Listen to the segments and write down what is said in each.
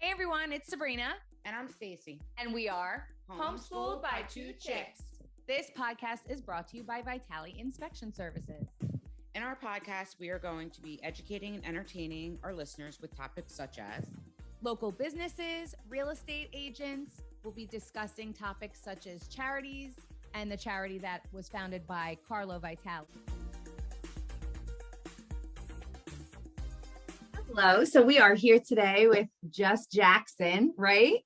Hey everyone, it's Sabrina. And I'm Staci. And we are Homeschooled by Two Chicks. This podcast is brought to you by Vitali Inspection Services. In our podcast, we are going to be educating and entertaining our listeners with topics such as local businesses, real estate agents. We'll be discussing topics such as charities and the charity that was founded by Carlo Vitali. Hello. So we are here today with Jus Jackson, right?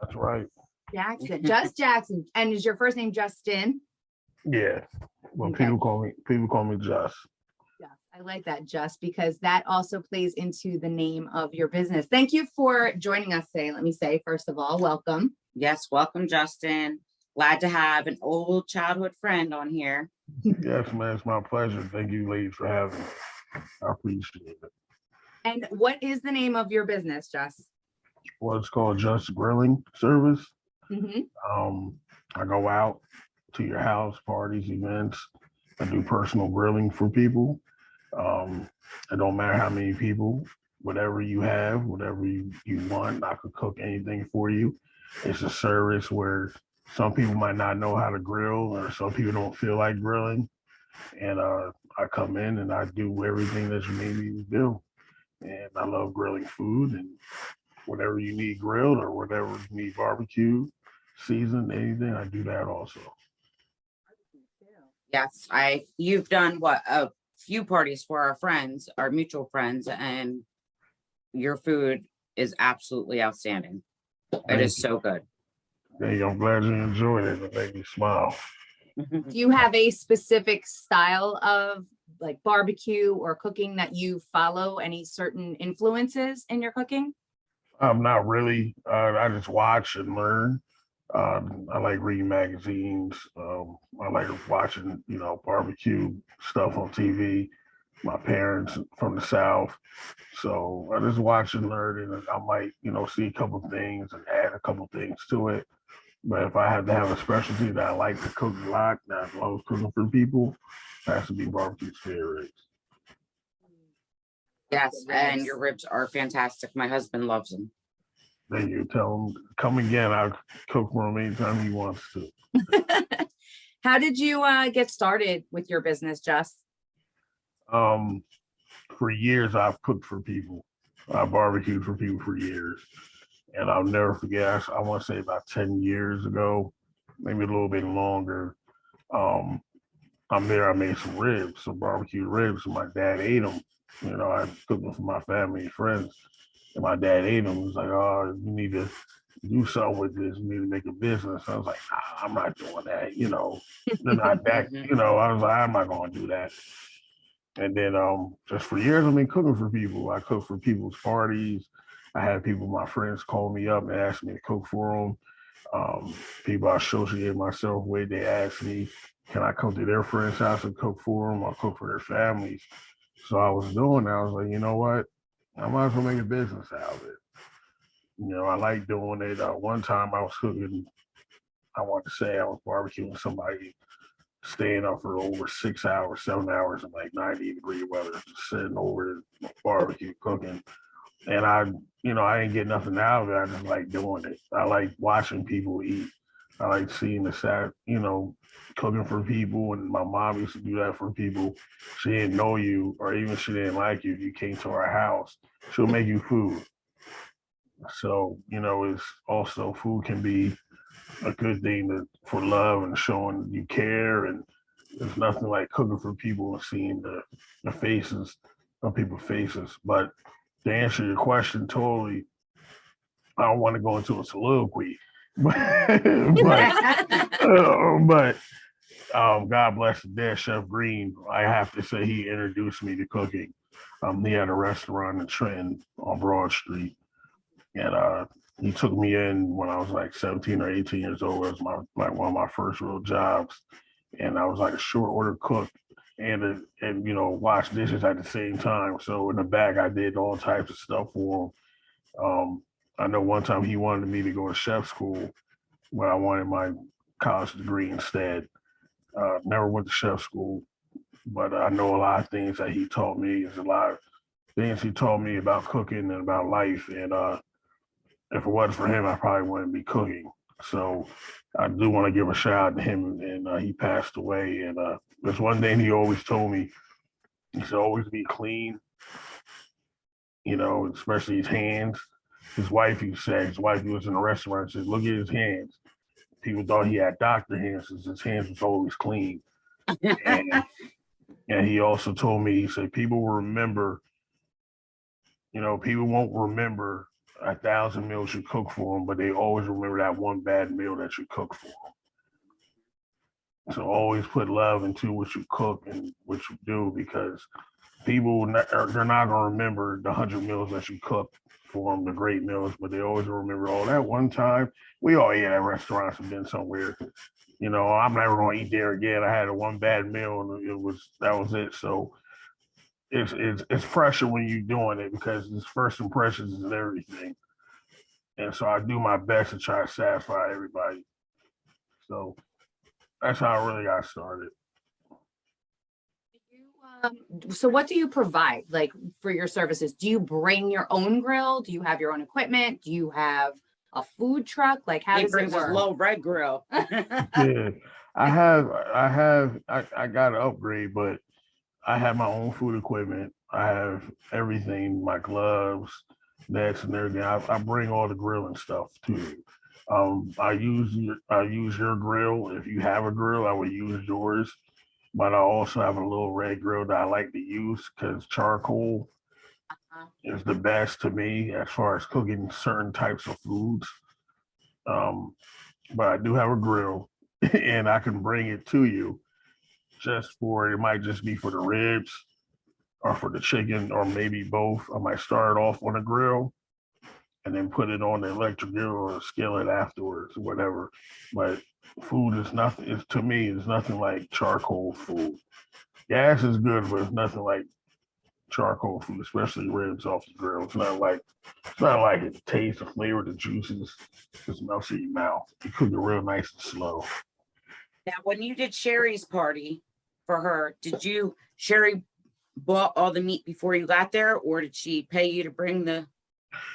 That's right. Jackson, Jus Jackson. And is your first name Justin? Yeah. Well, Okay. people call me Jus. Jus. I like that, Jus, because that also plays into the name of your business. Thank you for joining us today. Let me say, first of all, welcome. Yes, welcome, Justin. Glad to have an old childhood friend on here. Yes, man, it's my pleasure. Thank you, ladies, for having me. I appreciate it. And what is the name of your business, Jus? Well, it's called Just Grilling Service. Mm-hmm. I go out to your house, parties, events. I do personal grilling for people. It don't matter how many people, whatever you have, whatever you want, I could cook anything for you. It's a service where some people might not know how to grill, or some people don't feel like grilling. And I come in and I do everything that you need me to do. And I love grilling food, and whatever you need grilled or whatever you need barbecue, seasoned, anything, I do that also. Yes, you've done a few parties for our friends, our mutual friends, and your food is absolutely outstanding. It is so good. Thank you. I'm glad you enjoyed it. It made me smile. Do you have a specific style of like barbecue or cooking that you follow? Any certain influences in your cooking? Not really. I just watch and learn. I like reading magazines. I like watching, barbecue stuff on TV. My parents from the South. So I just watch and learn, and I might, see a couple things and add a couple things to it. But if I have to have a specialty that I like to cook a lot, that I love cooking for people, it has to be barbecue spare ribs. Yes, and your ribs are fantastic. My husband loves them. Then you tell him, come again. I'll cook for him anytime he wants to. How did you get started with your business, Jus? For years, I've cooked for people. I barbecued for people for years. And I'll never forget, I want to say about 10 years ago, maybe a little bit longer. I made some ribs, some barbecue ribs, and my dad ate them. I cooked them for my family and friends. And my dad ate them. He was like, oh, you need to do something with this. You need to make a business. I was like, nah, I'm not doing that. They're not that, I was like, I'm not going to do that. And then just for years, I've been cooking for people. I cook for people's parties. I had people, my friends, call me up and ask me to cook for them. People I associate myself with, they ask me, can I come to their friend's house and cook for them or cook for their families? So I was doing that. I was like, you know what? I might as well make a business out of it. I like doing it. One time I was cooking, I want to say I was barbecuing somebody, staying up for over 6 hours, 7 hours in like 90-degree weather, just sitting over the barbecue cooking. And I didn't get nothing out of it. I just like doing it. I like watching people eat. I like seeing the sad, cooking for people. And my mom used to do that for people. She didn't know you, or even she didn't like you. If you came to our house, she'll make you food. So, it's also food can be a good thing for love and showing you care. And there's nothing like cooking for people and seeing the faces of people's faces. But to answer your question totally, I don't want to go into a soliloquy, but God bless the dead Chef Green. I have to say he introduced me to cooking. He had a restaurant in Trenton on Broad Street, and he took me in when I was like 17 or 18 years old. It was one of my first real jobs, and I was like a short order cook. And wash dishes at the same time. So in the back, I did all types of stuff for him. I know one time he wanted me to go to chef school, but I wanted my college degree instead. Never went to chef school, but I know a lot of things that he taught me. There's a lot of things he taught me about cooking and about life. And if it wasn't for him, I probably wouldn't be cooking. So I do want to give a shout out to him, and he passed away. And there's one thing he always told me: he should always be clean, especially his hands. His wife, he said, his wife, he was in a restaurant, said, look at his hands. People thought he had doctor hands since his hands was always clean. And, and he also told me, he said, people will remember, people won't remember 1,000 meals you cook for them, but they always remember that one bad meal that you cook for them. So always put love into what you cook and what you do, because people, they're not going to remember the 100 meals that you cook for them, the great meals, but they always remember, oh, that one time we all ate at restaurants and been somewhere. I'm never going to eat there again. I had a one bad meal and that was it. So it's pressure when you're doing it, because it's first impressions is everything. And so I do my best to try to satisfy everybody. So that's how I really got started. So what do you provide, like, for your services? Do you bring your own grill? Do you have your own equipment? Do you have a food truck? Like, how does it brings his work? low red grill. Yeah, I got to upgrade, but I have my own food equipment. I have everything, my gloves, nets, and everything. I bring all the grilling stuff to you. I use your grill. If you have a grill, I would use yours. But I also have a little red grill that I like to use, because charcoal is the best to me as far as cooking certain types of foods. But I do have a grill, and I can bring it to you it might just be for the ribs or for the chicken, or maybe both. I might start it off on a grill and then put it on the electric grill or a skillet afterwards, whatever. But food is nothing. To me, it's nothing like charcoal food. Gas is good, but it's nothing like charcoal food, especially ribs off the grill. It's not like it tastes, the flavor, the juices just melts in your mouth. You cook it real nice and slow. Now, when you did Sherry's party for her, Sherry bought all the meat before you got there, or did she pay you to bring the?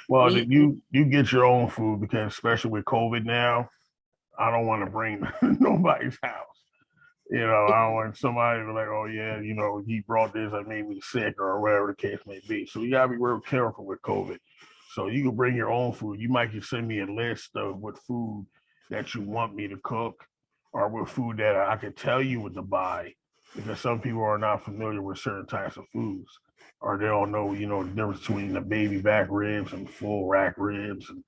Well, you get your own food, because especially with COVID now, I don't want to bring nobody's house. I don't want somebody to be like, oh yeah, he brought this, that made me sick, or whatever the case may be. So you gotta be real careful with COVID. So you can bring your own food. You might just send me a list of what food that you want me to cook, or what food that I could tell you what to buy, because some people are not familiar with certain types of foods, or they don't know, the difference between the baby back ribs and full rack ribs, and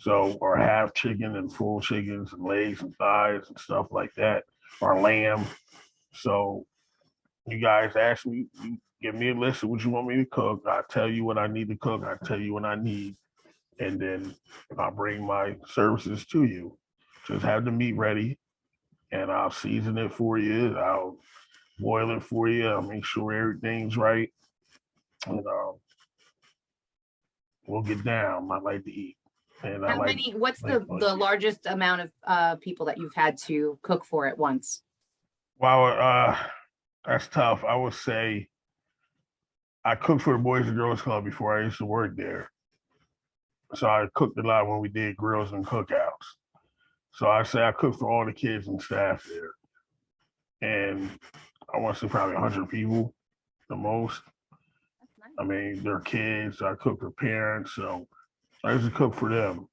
so, or half chicken and full chickens and legs and thighs and stuff like that, or lamb. So you guys ask me, you give me a list of what you want me to cook. I tell you what I need to cook. I tell you what I need, and then I'll bring my services to you. Just have the meat ready, and I'll season it for you. I'll boil it for you. I'll make sure everything's right, and we'll get down. I like to eat. And What's the largest amount of people that you've had to cook for at once? Well, that's tough. I would say I cooked for the Boys and Girls Club before I used to work there. So I cooked a lot when we did grills and cookouts. So I say I cooked for all the kids and staff there. And I want to say probably 100 people, the most. Nice. I mean, they're kids. I cook for parents. So I used to cook for them.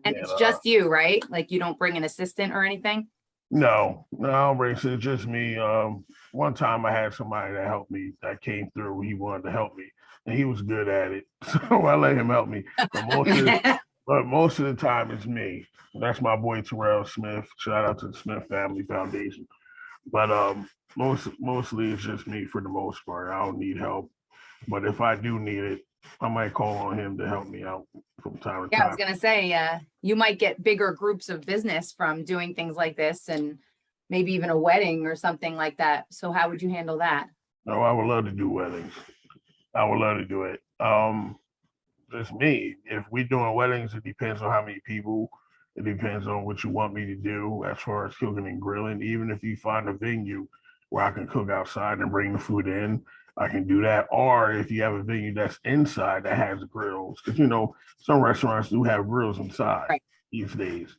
And it's just you, right? Like, you don't bring an assistant or anything? No, I don't bring it. It's just me. One time I had somebody that helped me, that came through. He wanted to help me, and he was good at it. So I let him help me. But most of the time it's me. That's my boy Terrell Smith. Shout out to the Smith Family Foundation. But mostly it's just me for the most part. I don't need help. But if I do need it, I might call on him to help me out from time to time. Yeah, I was gonna say, you might get bigger groups of business from doing things like this, and maybe even a wedding or something like that. So how would you handle that? No, I would love to do weddings. I would love to do it. Just me. If we're doing weddings, it depends on how many people. It depends on what you want me to do as far as cooking and grilling. Even if you find a venue, where I can cook outside and bring the food in, I can do that. Or if you have a venue that's inside that has grills, because some restaurants do have grills inside Right. these days.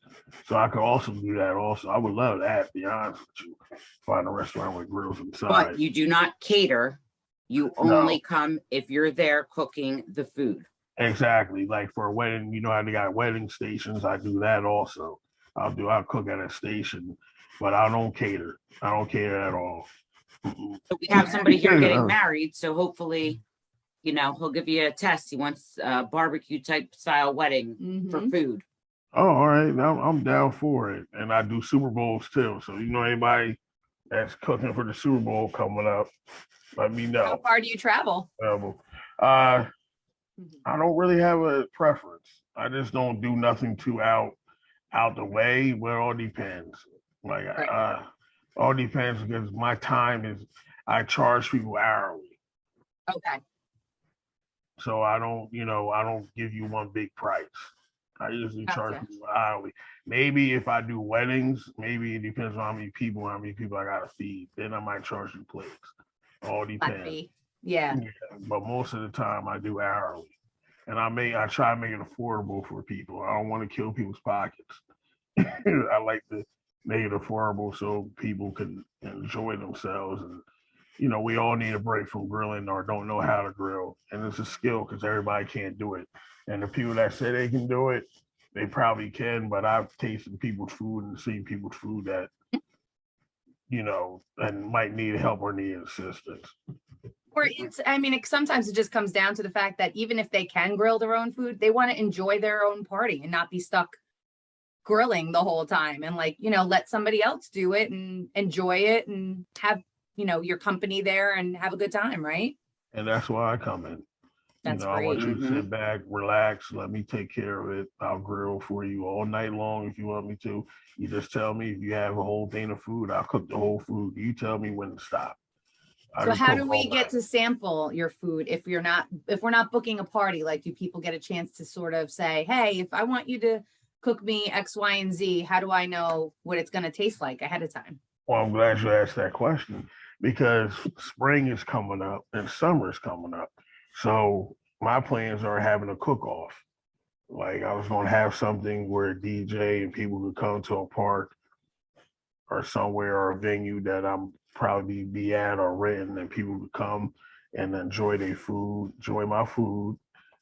So I could also do that. Also, I would love that. To be honest with you, find a restaurant with grills inside. But you do not cater. You only come if you're there cooking the food. Exactly. Like for a wedding, how they got wedding stations. I do that also. I'll cook at a station, but I don't cater. I don't cater at all. So we have somebody here getting married, so hopefully, he'll give you a test. He wants a barbecue type style wedding for food. Oh, all right. I'm down for it. And I do Super Bowls too. So anybody that's cooking for the Super Bowl coming up, let me know. How far do you travel? I don't really have a preference. I just don't do nothing too out the way. Well, it all depends. Like all depends because my time is, I charge people hourly. Okay. So I don't give you one big price. I usually charge people hourly. Maybe if I do weddings, maybe it depends on how many people I gotta feed. Then I might charge you plates. All depends. Yeah. But most of the time I do hourly. And I try to make it affordable for people. I don't want to kill people's pockets. I like to make it affordable so people can enjoy themselves. And, we all need a break from grilling or don't know how to grill. And it's a skill because everybody can't do it. And the people that say they can do it, they probably can. But I've tasted people's food and seen people's food that, and might need help or need assistance. Or sometimes it just comes down to the fact that even if they can grill their own food, they want to enjoy their own party and not be stuck grilling the whole time and let somebody else do it and enjoy it and have, your company there and have a good time. Right. And that's why I come in. That's great. I want you to sit back, relax, let me take care of it. I'll grill for you all night long if you want me to. You just tell me if you have a whole thing of food, I'll cook the whole food. You tell me when to stop. So how do we get to sample your food if we're not booking a party? Like, do people get a chance to sort of say, hey, if I want you to cook me X, Y, and Z, how do I know what it's going to taste like ahead of time? Well, I'm glad you asked that question because spring is coming up and summer is coming up. So my plans are having a cook-off. Like I was going to have something where a DJ and people could come to a park or somewhere or a venue that I'm probably be at or renting, and people could come and enjoy their food, enjoy my food,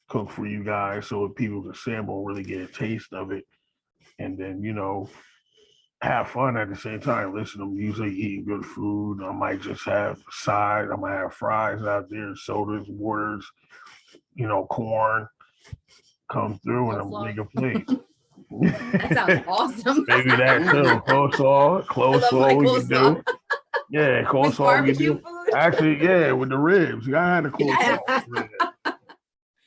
cook for you guys so that people can sample, really get a taste of it. And then, have fun at the same time. Listen, I'm usually eating good food. I might just have a side. I might have fries out there, sodas, waters, corn. Come through and I'm make a plate. That sounds awesome. Maybe that too. Coleslaw we can do. Yeah, coleslaw we can do. Actually, yeah, with the ribs. I had a coleslaw.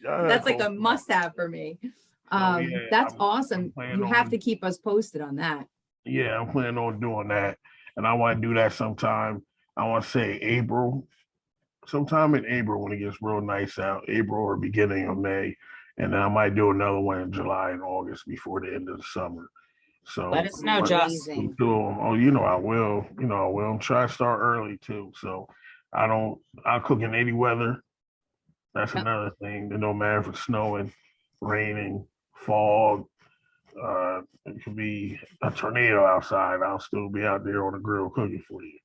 That's like a must-have for me. That's awesome. You have to keep us posted on that. Yeah, I'm planning on doing that. And I want to do that sometime. I want to say April. Sometime in April when it gets real nice out. April or beginning of May. And then I might do another one in July and August before the end of the summer. So let us know, Jus. I will. I will. Try to start early too. So I'll cook in any weather. That's another thing. No matter if it's snowing, raining, fog, it could be a tornado outside. I'll still be out there on the grill cooking for you.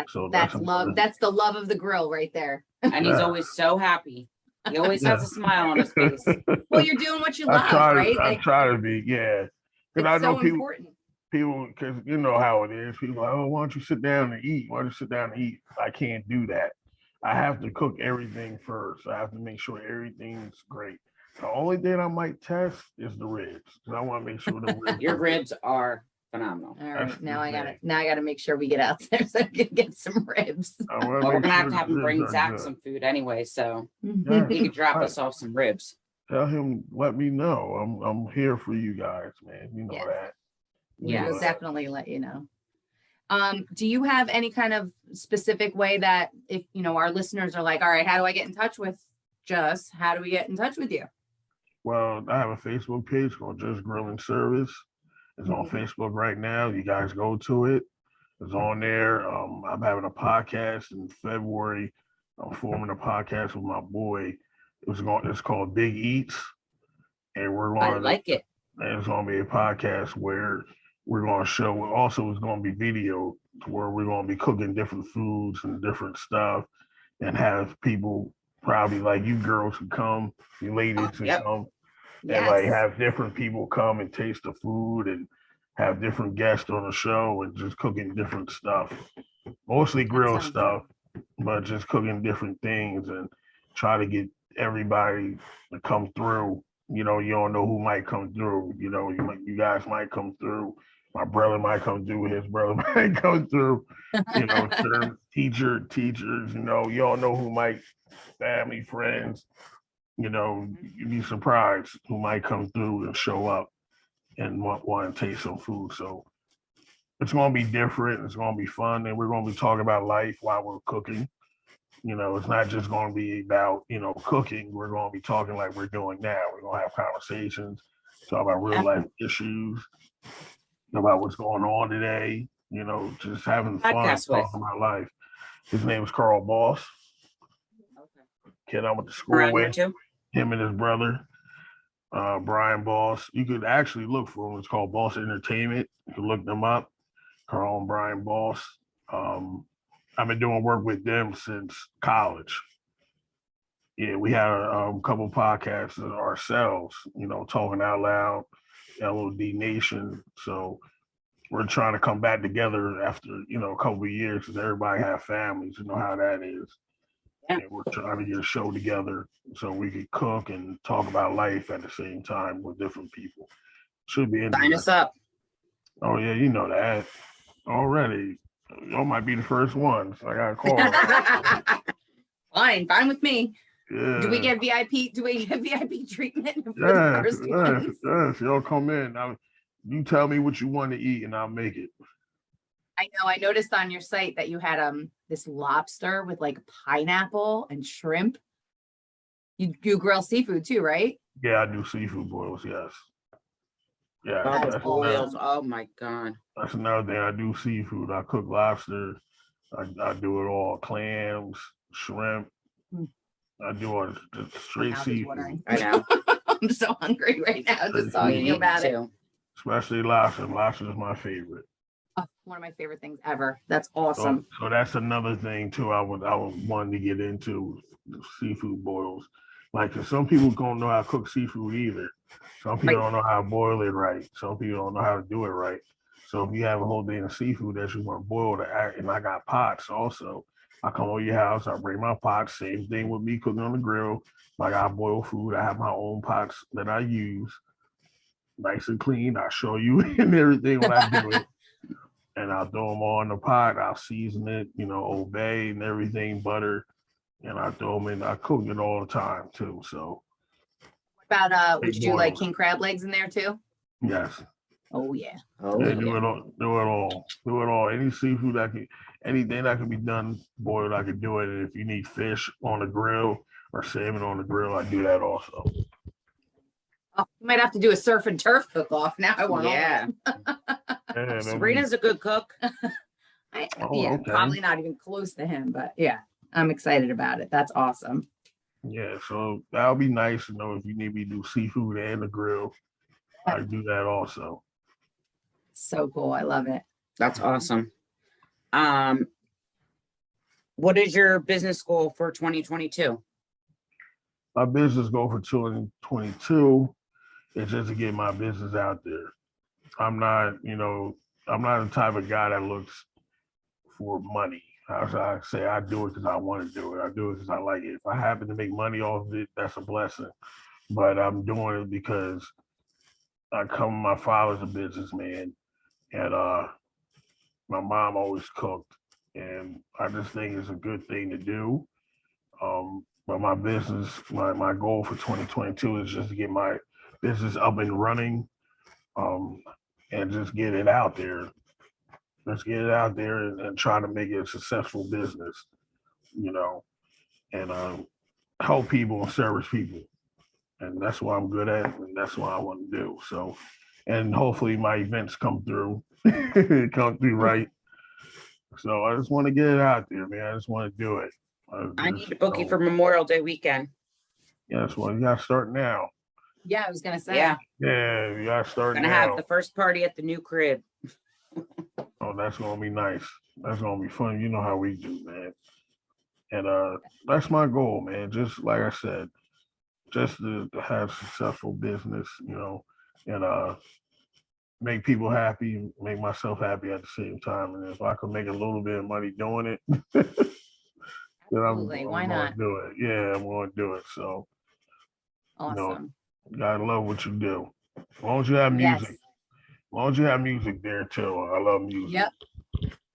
So that's love. That's the love of the grill right there. And he's always so happy. He always has a smile on his face. Well, you're doing what you love, right? I try to be, yeah. Because I know important. People, because you know how it is. People are like, oh, why don't you sit down and eat? Why don't you sit down and eat? I can't do that. I have to cook everything first. I have to make sure everything's great. The only thing I might test is the ribs. I want to make sure the ribs. Your ribs are phenomenal. All right, now I gotta make sure we get out there so I can get some ribs. Well, we're gonna have to have him bring Zach some food anyway, so he can drop us off some ribs. Tell him, let me know. I'm here for you guys, man. You know that. Yeah, we'll definitely let you know. Do you have any kind of specific way that if our listeners are like, all right, how do I get in touch with Jus? How do we get in touch with you? Well, I have a Facebook page called Just Grilling Service. It's on Facebook right now. You guys go to it. is on there. I'm having a podcast in February. I'm forming a podcast with my boy. It's called Big Eats, and I like it. and it's going to be a podcast where we're going to show. Also, it's going to be video where we're going to be cooking different foods and different stuff, and have people probably like you girls who come, you ladies who Yep. come, and like Yes. have different people come and taste the food and have different guests on the show and just cooking different stuff, mostly grill sounds stuff, but just cooking different things and try to get everybody to come through. You know, you don't know who might come through. You know, you guys might come through. My brother might come through. His brother might come through. You know, certain teachers. You know, you don't know who might, family, friends. You know, you'd be surprised who might come through and show up and want to taste some food. So it's going to be different. It's going to be fun, and we're going to be talking about life while we're cooking. You know, it's not just going to be about, you know, cooking. We're going to be talking like we're doing now. We're going to have conversations, talk about real life issues, about what's going on today, you know, just having fun, Podcast with. talking about life. His name is Carl Boss. Kid I went to school Around here with, too. him and his brother, Brian Boss. You could actually look for him. It's called Boss Entertainment. You can look them up, Carl and Brian Boss. I've been doing work with them since college. Yeah, we had a couple podcasts ourselves, you know, talking out loud, LOD Nation. So we're trying to come back together after, you know, a couple of years because everybody have families. You know how that is. Yeah. And we're trying to get a show together so we could cook and talk about life at the same time with different people. Should be Sign interesting. us up. Oh yeah, you know that already. Y'all might be the first ones. I got a call. Fine with me. Yeah. Do we get VIP? Do we get VIP treatment for the Yes, first yes, ones? yes. Y'all come in. You tell me what you want to eat, and I'll make it. I know. I noticed on your site that you had this lobster with like pineapple and shrimp. You grill seafood too, right? Yeah, I do seafood boils. Yes. Yeah, Oh, the That's boils. awesome. Oh my God. that's another thing. I do seafood. I cook lobster. I do it all. Clams, shrimp. Mm. I do all just straight Mouth is seafood, watering. I know. I'm so hungry right now just talking Me about it. too. especially lobster. Lobster is my favorite. Oh, one of my favorite things ever. That's awesome. So that's another thing too. I would want to get into seafood boils. Like 'cause some people don't know how to cook seafood either. Some people Right. don't know how to boil it right. Some people don't know how to do it right. So if you have a whole day of seafood that you want to boil, and I got pots also. I come over your house, I bring my pots. Same thing with me cooking on the grill. Like I boil food, I have my own pots that I use, nice and clean. I show you and everything when I do it. And I'll throw them all in the pot. I'll season it, you know, Old Bay and everything, butter, and I throw them in. I cook it all the time too. So What about would Big you do like boils. king crab legs in there too? yes, Oh yeah. Oh yeah, yeah. do it all, do it all, do it all. Any seafood anything that can be done boiled, I can do it. And if you need fish on the grill or salmon on the grill, I do that also. Oh, you might have to do a surf and turf cook off. Now I want all Yeah. And Sabrina's a good cook. yeah, okay. probably not even close to him, but yeah, I'm excited about it. That's awesome. Yeah, so that'll be nice to know if you need me to do seafood and the grill. I do that also. So cool. I love it. That's awesome. What is your business goal for 2022? My business goal for 2022 is just to get my business out there. I'm not the type of guy that looks for money. As I say, I do it because I want to do it. I do it because I like it. If I happen to make money off of it, that's a blessing. But I'm doing it because my father's a businessman, and my mom always cooked, and I just think it's a good thing to do. But my business, my goal for 2022 is just to get my business up and running, and just get it out there. Let's get it out there and try to make it a successful business, you know, and help people and service people. And that's what I'm good at, and that's what I want to do. So, and hopefully my events come through, come through right. So I just want to get it out there, man. I just want to do it. I need to book you for Memorial Day weekend. Yes, well, you got to start now. Yeah, I was gonna say. Yeah, Yeah, you got to start gonna now. have the first party at the new crib. Oh, that's gonna be nice. That's gonna be fun. You know how we do, man. And that's my goal, man. Just like I said, just to have successful business, you know, and make people happy, make myself happy at the same time. And if I could make a little bit of money doing it, then Absolutely. Why not? gonna do it. Yeah, I'm gonna do it. So Awesome. you gotta love what you do. As long as you have Yes. music. As long as you have music there too. I love music. Yep.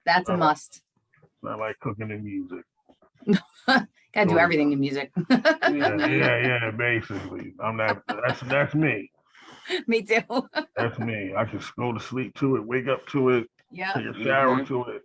That's a must. I like cooking and music. Gotta do everything in music. Yeah, basically. That's me. Me too. That's me. I can go to sleep to it, wake up to it, Yeah. take a shower to it.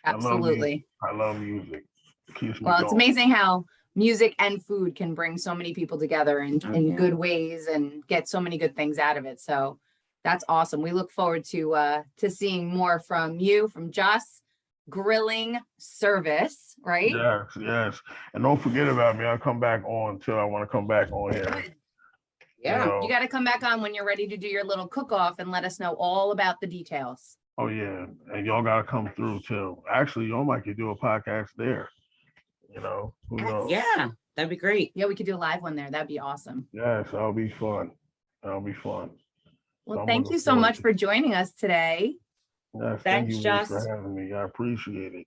Absolutely. I love music. It keeps me Well, it's going. amazing how music and food can bring so many people together in Yeah. good ways and get so many good things out of it. So that's awesome. We look forward to seeing more from you, from Jus Grilling Service, right? Yes. And don't forget about me. I'll come back on till I want to come back on here. Good. Yeah. You know? You got to come back on when you're ready to do your little cook-off and let us know all about the details. Oh yeah. And y'all gotta come through too. Actually, y'all might could do a podcast there. You know, who knows? Yeah, that'd be great. Yeah, we could do a live one there. That'd be awesome. Yes, that'll be fun. That'll be fun. Well, I'm thank looking you so forward much to for joining us today. Yes, Thanks, thank you Liz, Jus. for having me. I appreciate it.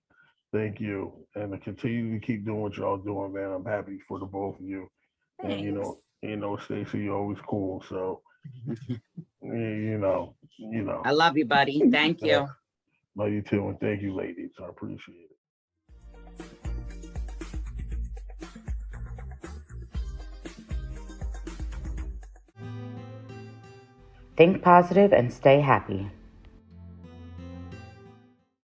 Thank you. And to continue to keep doing what y'all doing, man. I'm happy for the both of you. And Thanks. you know, Staci, you're always cool. So you know. I love you, buddy. Thank you. Love you too, and thank you, ladies. I appreciate it. Think positive and stay happy.